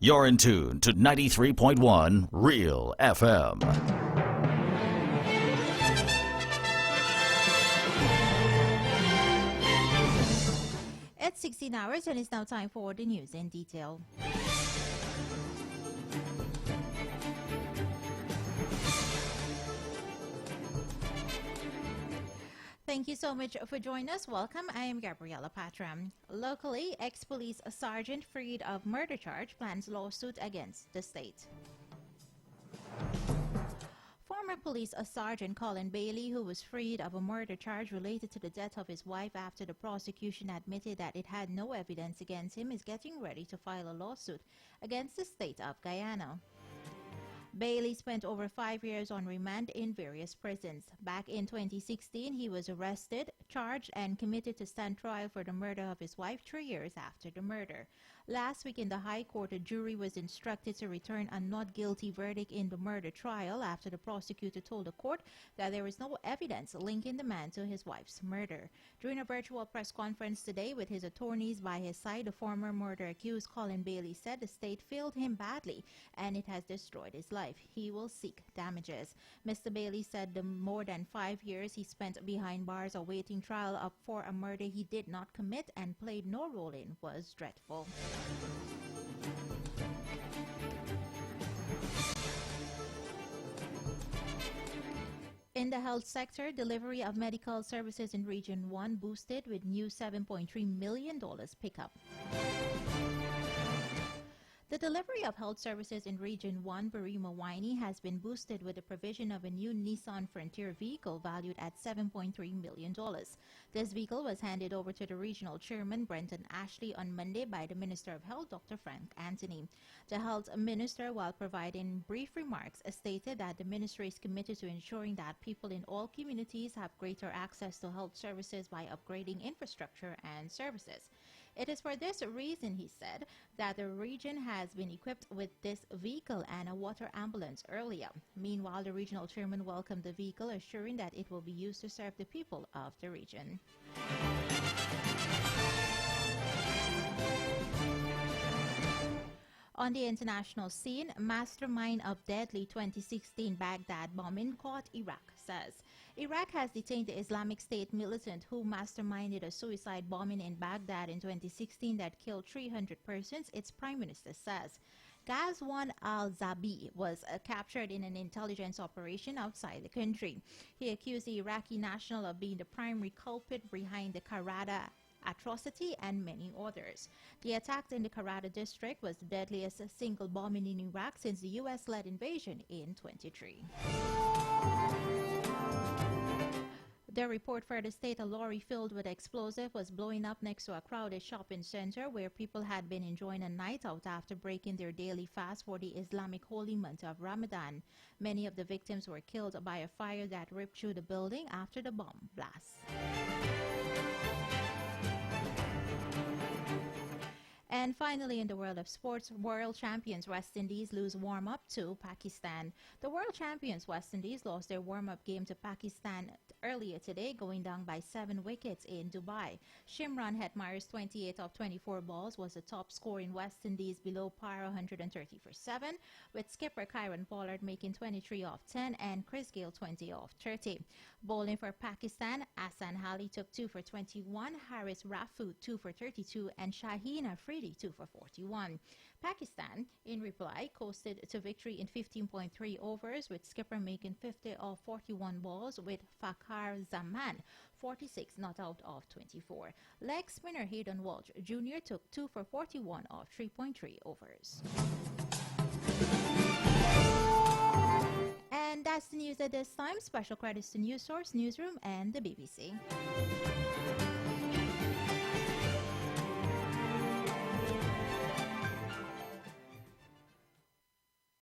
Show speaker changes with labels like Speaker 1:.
Speaker 1: You're in tune to 93.1 Real FM.
Speaker 2: It's 16 hours and it's now time for the news in detail. Thank you so much for joining us. Welcome. I am Gabriella Patram. Locally, ex-police sergeant freed of murder charge plans lawsuit against the state. Former police sergeant Colin Bailey, who was freed of a murder charge related to the death of his wife after the prosecution admitted that it had no evidence against him, is getting ready to file a lawsuit against the state of Guyana. Bailey spent over 5 years on remand in various prisons. Back in 2016, he was arrested, charged, and committed to stand trial for the murder of his wife 3 years after the murder. Last week in the High Court, a jury was instructed to return a not guilty verdict in the murder trial after the prosecutor told the court that there was no evidence linking the man to his wife's murder. During a virtual press conference today with his attorneys by his side, the former murder accused Colin Bailey said the state failed him badly and it has destroyed his life. He will seek damages. Mr. Bailey said the more than 5 years he spent behind bars awaiting trial up for a murder he did not commit and played no role in was dreadful. In the health sector, delivery of medical services in Region 1 boosted with new $7.3 million pickup. The delivery of health services in Region 1, Barima-Winey, has been boosted with the provision of a new Nissan Frontier vehicle valued at $7.3 million. This vehicle was handed over to the regional chairman, Brenton Ashley, on Monday by the Minister of Health, Dr. Frank Anthony. The health minister, while providing brief remarks, stated that the ministry is committed to ensuring that people in all communities have greater access to health services by upgrading infrastructure and services. It is for this reason, he said, that the region has been equipped with this vehicle and a water ambulance earlier. Meanwhile, the regional chairman welcomed the vehicle, assuring that it will be used to serve the people of the region. On the international scene, mastermind of deadly 2016 Baghdad bombing caught, Iraq says. Iraq has detained the Islamic State militant who masterminded a suicide bombing in Baghdad in 2016 that killed 300 persons, its prime minister says. Ghazwan al-Zabi was captured in an intelligence operation outside the country. He accused the Iraqi national of being the primary culprit behind the Karada atrocity and many others. The attack in the Karada district was the deadliest single bombing in Iraq since the U.S.-led invasion in 2023. The report further stated a lorry filled with explosive was blowing up next to a crowded shopping center where people had been enjoying a night out after breaking their daily fast for the Islamic holy month of Ramadan. Many of the victims were killed by a fire that ripped through the building after the bomb blast. And finally, in the world of sports, world champions West Indies lose warm-up to Pakistan. The world champions West Indies lost their warm-up game to Pakistan earlier today, going down by 7 wickets in Dubai. Shimron Hetmyer's 28 of 24 balls was the top score in West Indies below par, 130 for 7, with skipper Kieron Pollard making 23 off 10 and Chris Gayle 20 off 30. Bowling for Pakistan, Ahsan Ali took 2 for 21, Haris Rafu 2 for 32, and Shaheen Afridi 2 for 41. Pakistan, in reply, coasted to victory in 15.3 overs, with skipper making 50 of 41 balls, with Fakhar Zaman 46 not out of 24. Leg spinner Hayden Walsh Jr. took 2 for 41 of 3.3 overs. And that's the news at this time. Special credits to News Source, Newsroom, and the BBC.